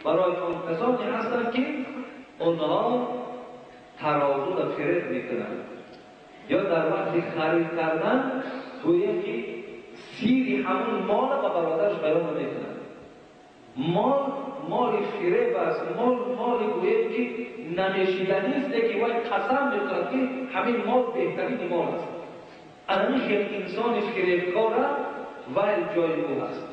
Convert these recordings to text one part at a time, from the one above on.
برای اون کسانی هستند که اونها ترازو را فریب میکنند یا در وقت خرید کردن گویا که سیری همون مال با برادرش بیان میکنند. مال فریب است، مال گویا که نمیشیدنی است که وای قسم میکنند که همین مال بهترین مال است. همین یک انسان فریبکار وای جای او است.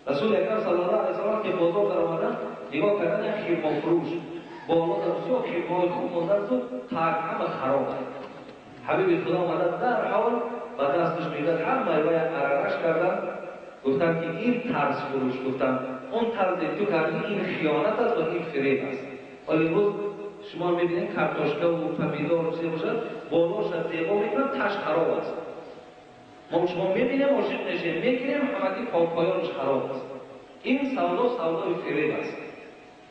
رسول اکرم صلی الله علیه و سلم که بازار در آمدن نگاه کردن خیمه فروش بالا در بسیار خیمه‌های خوب ماندن تو ترک همه خراب است. حبیب خدا آمدن در حال با دستش میداد همه وای عرقش کردن گفتن که این طرز فروش گفتن اون طرز تو کردی این خیانت است و این فریب است. ولی روز شما میبینید کارتوشکا و پمیدور و چیزی باشد بالاش زیبا میکنن تاش خراب است. ما شما میبینیم عاشق نشه میگیریم همگی پایانش خراب است. این سودای فریب است.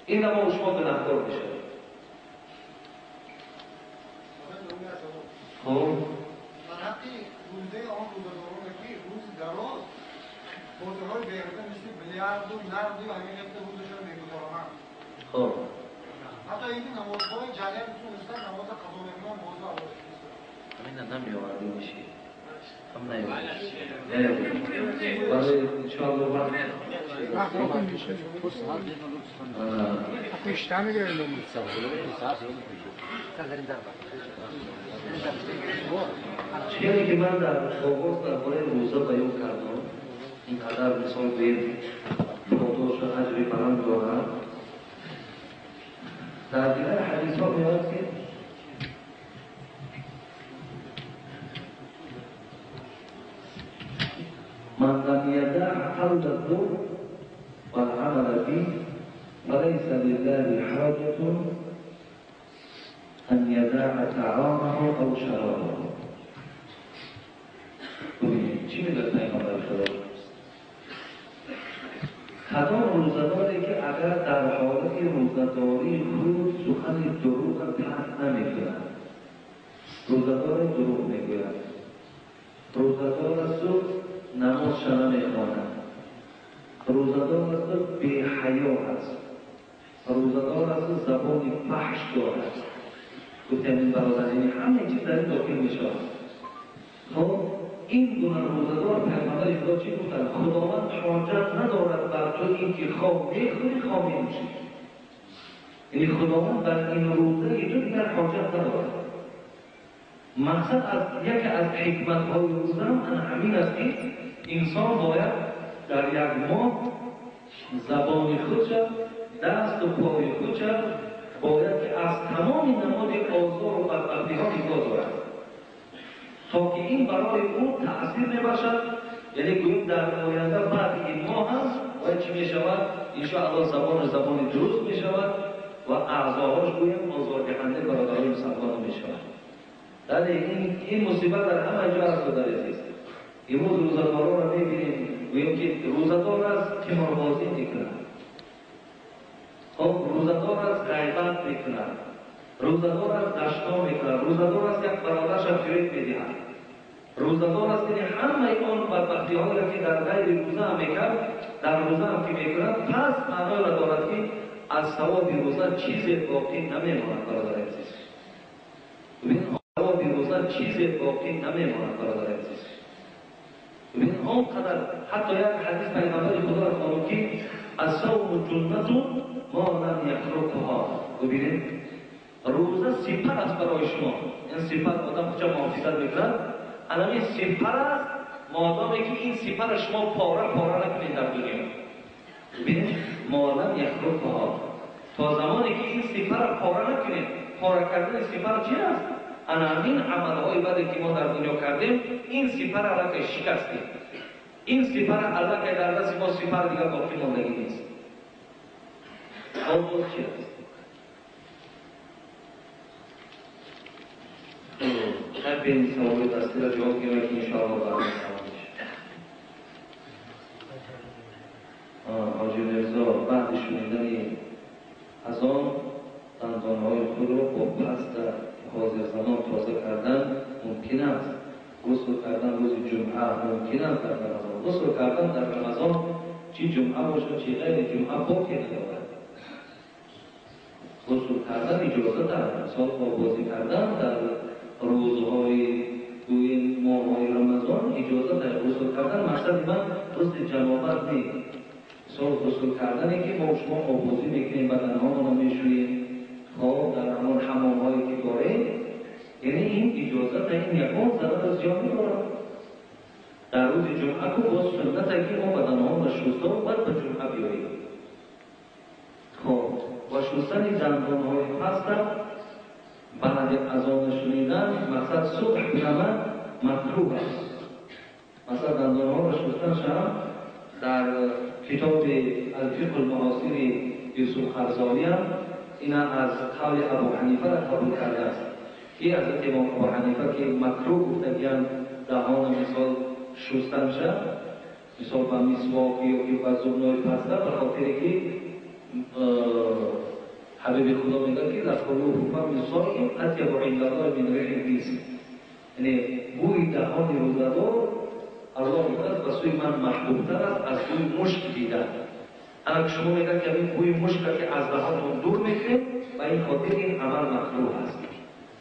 این ما شما گناهکار میشه. خب حقی روزه آن روزداران که روز دراز حوزه‌های بیرون مثل بیلیارد و نرد و همین قسمت روزشون میگذارن. خب حتی این نمازهای جریان میتونستن نماز قضا میکنن موضوع آورده نیست. همین نمی‌آوردی میشه. هم نمی‌آوردی. ولی انشاءالله وقت میشه. پیشتر میگیرن چیزی که من در آغاز درباره روزه بیان کردم اینقدر مثال بین فوتوش اجری بلند دارم در دیگر حدیث ها میاد که من لم يدع قول الزور والعمل به فليس لله حاجة أن يدع طعامه أو شرابه. چی میگه پیامبر خدا؟ کدام روزداری که اگر در حالت روزداری خود سخن دروغ ترک نمی‌کند، روزدار دروغ میگوید، روزدار است نمازش نمی‌خواند، روزدار است بی حیا است، روزدار است زبان فحش دارد. گفتم این برادرین همه چیز در این داخل میشود. خب این گونه روزدار پیغمبر خدا چی گفتن؟ خداوند حاجت ندارد بر تو این که خواه میخوری خواه می‌نوشی. یعنی خداوند در این روزه تو دیگر حاجت ندارد. مقصد از یک از حکمت‌های روزه همین است که انسان باید در یک ماه زبان خودش دست و پای خودش باید که از تمام نماد آزار و بدبختی‌ها بگذارد تا که این برای او تأثیر نباشد. یعنی گوییم در آینده بعد این ماه هم باید چی میشود؟ انشاءالله زبان درست میشود و اعضاهاش گوییم آزاردهنده برادران مسلمان میشود. در این مصیبت در همه جا هست و در است. امروز روزداران را میبینیم گوییم که روزدار است که مربازی میکند، خب روزدار است غیبت میکند، روزدار است دشنا میکند، روزدار است یک برادرش فریب میدهد، روزدار است که همه آن بدبختی‌هایی را که در غیر روزه هم میکرد در روزه هم که میکند پس معنای را دارد که از ثواب روزه چیزی باقی نمیماند برادر عزیز. ببین ثواب روزه چیزی باقی نمیماند برادر عزیز. ببین آنقدر حتی یک حدیث پیغمبر خدا را خوانم که الصوم جنة ما لم یخرقها. ببینید روزه سپر است برای شما. این سپر آدم کجا محافظت میکند؟ الان این سپر است مادامی که این سپر شما پاره نکنید در دنیا. ببینید ما لم یخرقها تا زمانی که این سپر پاره نکنید. پاره کردن سپر چی است؟ این عملهای بدی که ما در دنیا کردیم این سپر را که شکستیم، این سپر الله که در دست ما سپر دیگر باقی ماندگی نیست. آن چی است؟ شاید به این سوال دستی را جواب گیرم که انشاءالله برای سوالش حاجی مرزا بعد شنیدن از آن دندانهای خود را با پست حاضر زمان تازه کردن ممکن است. غسل کردن روز جمعه ممکن است در رمضان. غسل کردن در رمضان چی جمعه باشد چی غیر جمعه باقی ندارد. اجازه دارد. مثال آبازی کردن در روزهای توی ماه‌های رمضان اجازه دارد. غسل کردن مقصد من قصد جنابت نیست. مثال غسل کردنی که ما شما آبازی میکنیم بدنهامون رو میشوییم خب در همون حمام‌هایی که داریم، یعنی این اجازه در این یکان ضرر زیاد می‌دارد. در روز جمعه که باز سنته که ما بدنهامون رو شسته و بعد به جمعه بیاییم. خب و شستن دندان‌های پست بعد از آن شنیدن مقصد صبح بنامد مطلوب است. مثلا دندان‌ها را شستنش هم در کتاب الفقه المعاصر یوسف خرزاوی هم این از قول ابو حنیفه را قبول کرده است. این حضرت امام ابو حنیفه که مکروه گفته که دهان مثال شستن شد، مثال با مسواک یا که با زبنای پسته، به خاطر که حبیب خدا میگه که لخلوه فم صائم اطیب عند الله من ریح المیس، یعنی بوی دهان روزدار الله میگه به سوی من محبوبتر است از بوی مشک دیدن. اما شما میگن که این بوی مشک که از دهانتون دور میکنه و این خاطر این عمل مکروه است.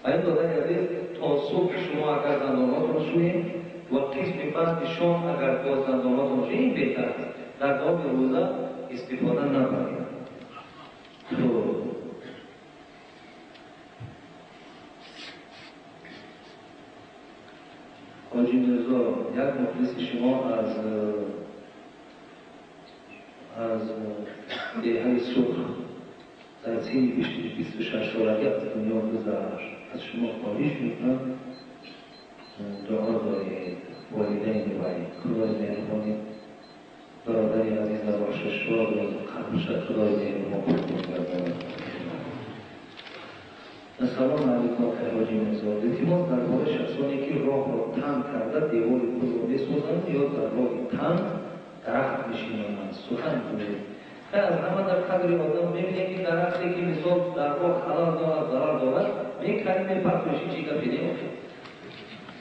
و این داده یعنی تا صبح شما اگر دنداناتون شویید و قسم بعد شام اگر باز دنداناتون شویید این بهتر است. در دام روزه استفاده نبرید. حاجی مرزا، یک مخلص شما از دهه سرخ در سین 26 سالگی از دنیا گذشت. از شما خواهش میکنم دعا دارید والدین ببرید. خدای مهربانی برادری عزیز در بخشش شاد و قبلش خدای مهربان بگرداند. سلام علیکم حاجی مرزا. اعتماد درباره شخصانی که راه را تنگ کرده دیوار پل را میسازند یا در راه تنگ درخت میشینند سخن گویید. از همه در قدر آدم میبینیم که درختی که مثال در راه خلال دارد ضرر دارد میکنیم پرتوشی چی گفته نمیشه.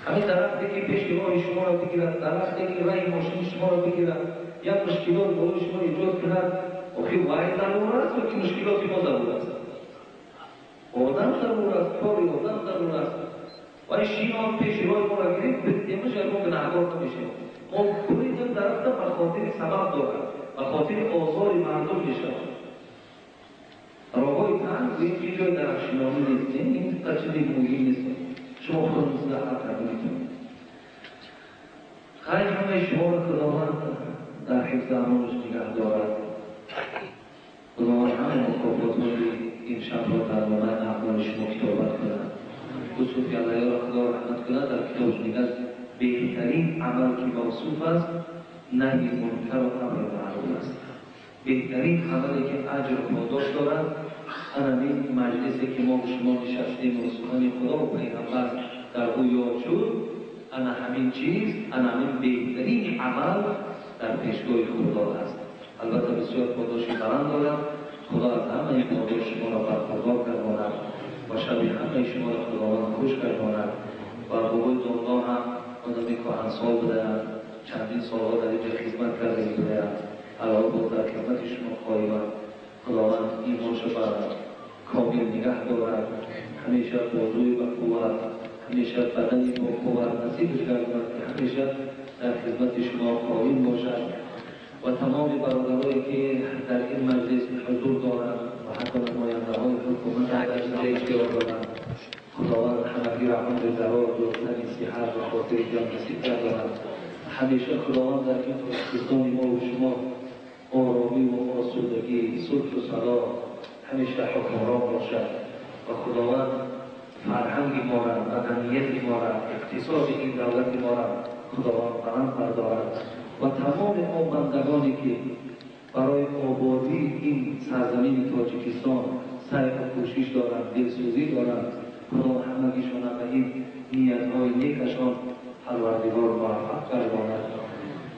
همین درختی که پیش راه شما را بگیرد، درختی که راه ماشین شما را بگیرد، یا مشکلات برای شما ایجاد کند، آخه وای ضرور است و که مشکلات ما ضرور است. آدم ضرور است، کاری آدم ضرور است. و شیعه هم پیش راه ما را گرفت، بدیمش ما گناهکار نمیشیم. ما بریدیم درخت به خاطر سبب دارد، به خاطر آزار مردم میشود. راههای تنگ و این جای درخشنامی نیست، این چیزی مهم نیست. شما خود مصلحت کنید. خیلی همه شما را خداوند در حفظ امانش نگه دارد. خداوند همه مکافات‌های این شب را در نامه اعمال شما کتابت کند. یوسف علیه را خدا رحمت کند در کتابش میگه بهترین عمل که موصوف است نهی منکر و امر معروف است. بهترین عملی که اجر و پاداش دارد همین مجلسی که ما شما نشستیم و سخن خدا و پیغمبر در او یاد شد، انا همین چیز، انا همین بهترین عمل در پیشگاه خدا است. البته بسیار پاداش بلند دارد. خدا از همه این پاداش شما را برخوردار گرداند و شب همه شما را خداوند خوش گرداند و بابای دنیا هم آدمی کهنسال بدهد، چندین سالها در اینجا خدمت کرده می‌گوید علاوه بر در خدمت شما خواهیم خداوند ایمانش بر کامل نگه دارد، همیشه بازوی با قوت، همیشه بدنی با قوت نصیب گرداند که همیشه در خدمت شما خواهیم باشد و تمام برادرایی که در این مجلس حضور دارند و حتی نماینده‌های حکومت در اینجا اشتراک دارند خداوند همگی رحمت درآمد و صحت و خاطر جان نصیب گرداند. همیشه خداوند در این پاکستان ما و شما آرامی و آسودگی، صلح و صلاح همیشه حکمران باشد و خداوند فرهنگ ما را، مدنیت ما را، اقتصاد این دولت ما را خداوند بلند بردارد و تمام آن بندگانی که برای آبادی این سرزمین تاجیکستان سعی و کوشش دارند، دلسوزی دارند، خدا همگیشان به این نیت‌های نیکشان پروردگار موفق گرداند.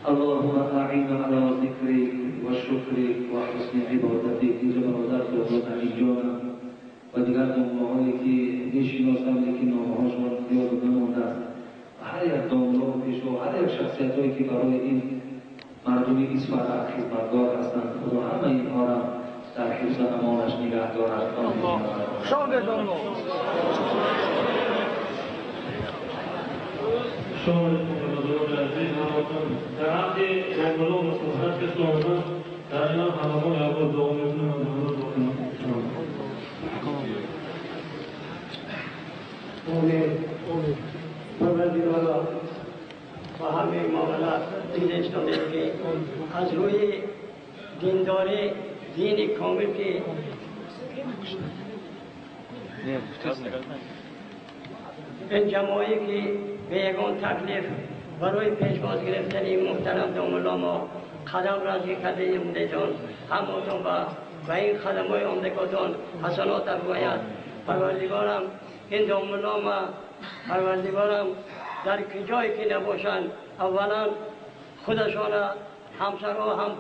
اللهم اعنا علی ذکرک و شکرک و حسن عبادتک. اینجا برادر صحبت علی جانم و دیگر دامنه‌هایی که میشناسم لیکن نامه‌هاشون یاد نمانده است. هر یک دامنه و پیشوا، هر یک شخصیت‌هایی که برای این مردم ایسفر خدمتگار هستند خدا همه اینها را در حفظ امانش نگه نگه دارد. شام دوم شما بزرگ عزیز هماتون در حق دنباله و مصلحت که صحبت در اینا همه یا با دومیتون امید پروردگارا و همه معاملات دین اسلامی که از روی دینداری دین کامل که این جماعی که به یگان تکلیف برای پیشواز گرفتن این محترم دامالله ما قدم رازی کرده امده جان هماتون و این قدم های امدکاتون حسنات افگوید پروردگارم این دامالله ما پروردگارم در جایی که نباشند اولا خودشان همسرها هم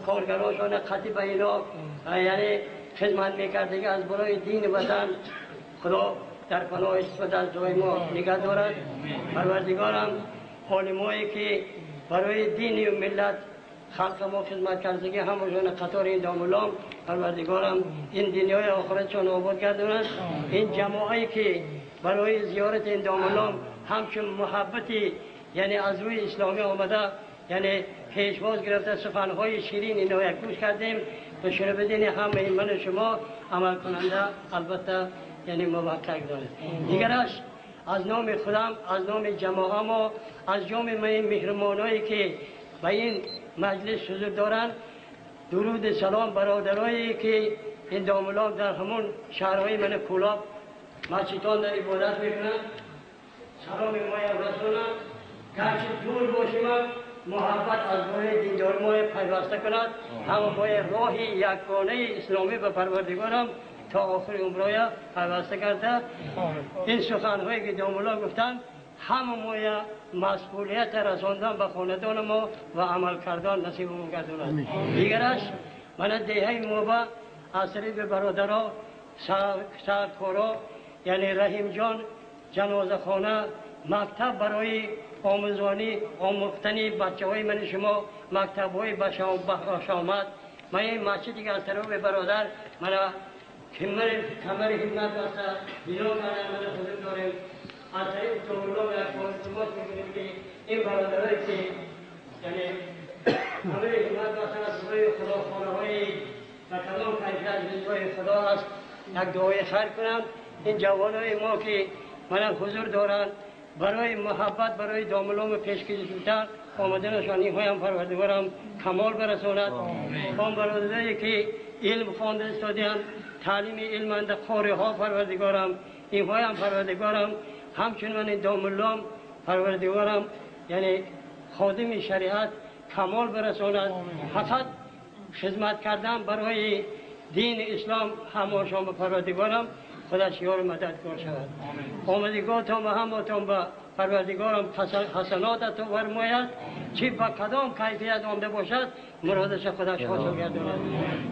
کارگراشان خطیب اینا یعنی خدمت میکرده که از برای دین وطن خدا در پناه اسفت از جای ما نگه دارد. پروردگارم علمایی که برای دین و ملت خلق ما خدمت کرده که همشون قطار این دامالله پروردگارم این دنیای آخرتشان آباد گرداند. این جماعی که برای زیارت این دامالله همچون محبتی یعنی از روی اسلامی آمده یعنی پیشواز گرفته سخنهای شیرین اینا یک گوش کردیم و شروع بدین همه من شما عمل کننده البته یعنی موفق دارد. دیگرش از نام خودم از نام جماعه ما از جمله مهربانایی که به این مجلس حضور دارند درود سلام برادرایی که این دامالله در همون شهرهای من کولاب مسجدان در عبادت میکنند سلام ما رسولم گرچه دور باشیم محبت از روی دیندار ما پیوسته کند هم باید راهی یکگانه اسلامی به پروردگارم تا آخر عمرای پیوسته کرده. این سخنهایی که دامالله گفتن همه ما مسئولیت رساندن به خاندان ما و عمل کردن نصیب ما گرداند. دیگرش من دیهی موبا از طریق برادرها سرکارا یعنی رحیم جان جنازه خانه مکتب برای آموزانی آموختنی بچه های من شما مکتب های بشامت من این مسجدی که از طرف برادر من کمر خدمت داشته بیرون کنه من حضور داریم از طریق دامالله و اکبارتماس میکنیم که این برادرهایی که یعنی کمر خدمت داشته از روی خدا خانه های و کلام کیفیت روی خدا است یک دعای خیر کنم. این جوان های ما که من حضور دارند برای محبت برای دامالله پیشکش بودن آمدنشان این هایم پروردگارم کمال برساند. آن برادرایی که علم خوانده استادیان تعلیم علم اند قاری ها پروردگارم این هایم پروردگارم همچنان دامالله پروردگارم یعنی خادم شریعت کمال برساند. فقط خدمت کردن برای دین اسلام هماشان به پروردگارم خودش یار مددگار شود. آمدگاهتان و هماتان به پروردگارم حسناتتان فرماید چی با کدام کیفیت آمده باشد مرادش خودش حاصل گرداند.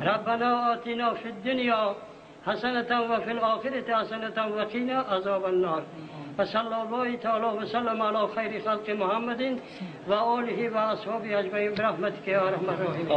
ربنا آتینا فی الدنیا حسنة و فی الآخرة حسنة و قنا عذاب النار. وصلی الله تعالی و سلم علی خیر خلق محمد و آله و اصحابه اجمعین برحمتک یا ارحم الراحمین.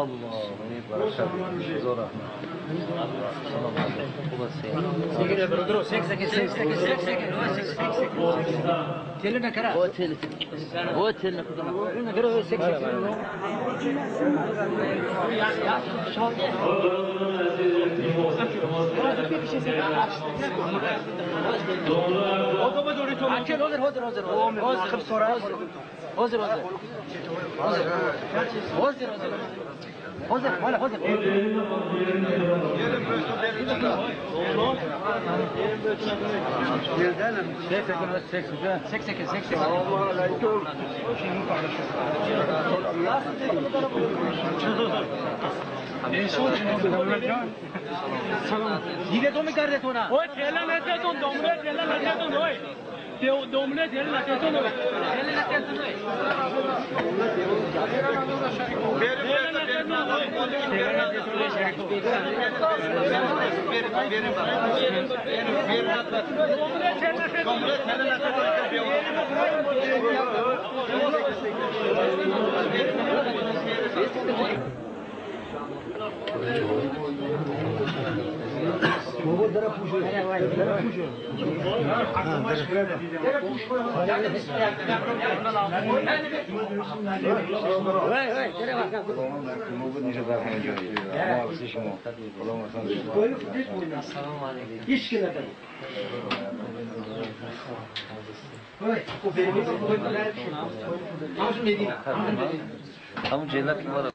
دیگه تو میکرده تو نه اوه تیلا نته تو دومله تیلا نته تو نوی دومله تیلا نته تو نوی تیلا نته تو نوی Thank you. همون جلت که ما رو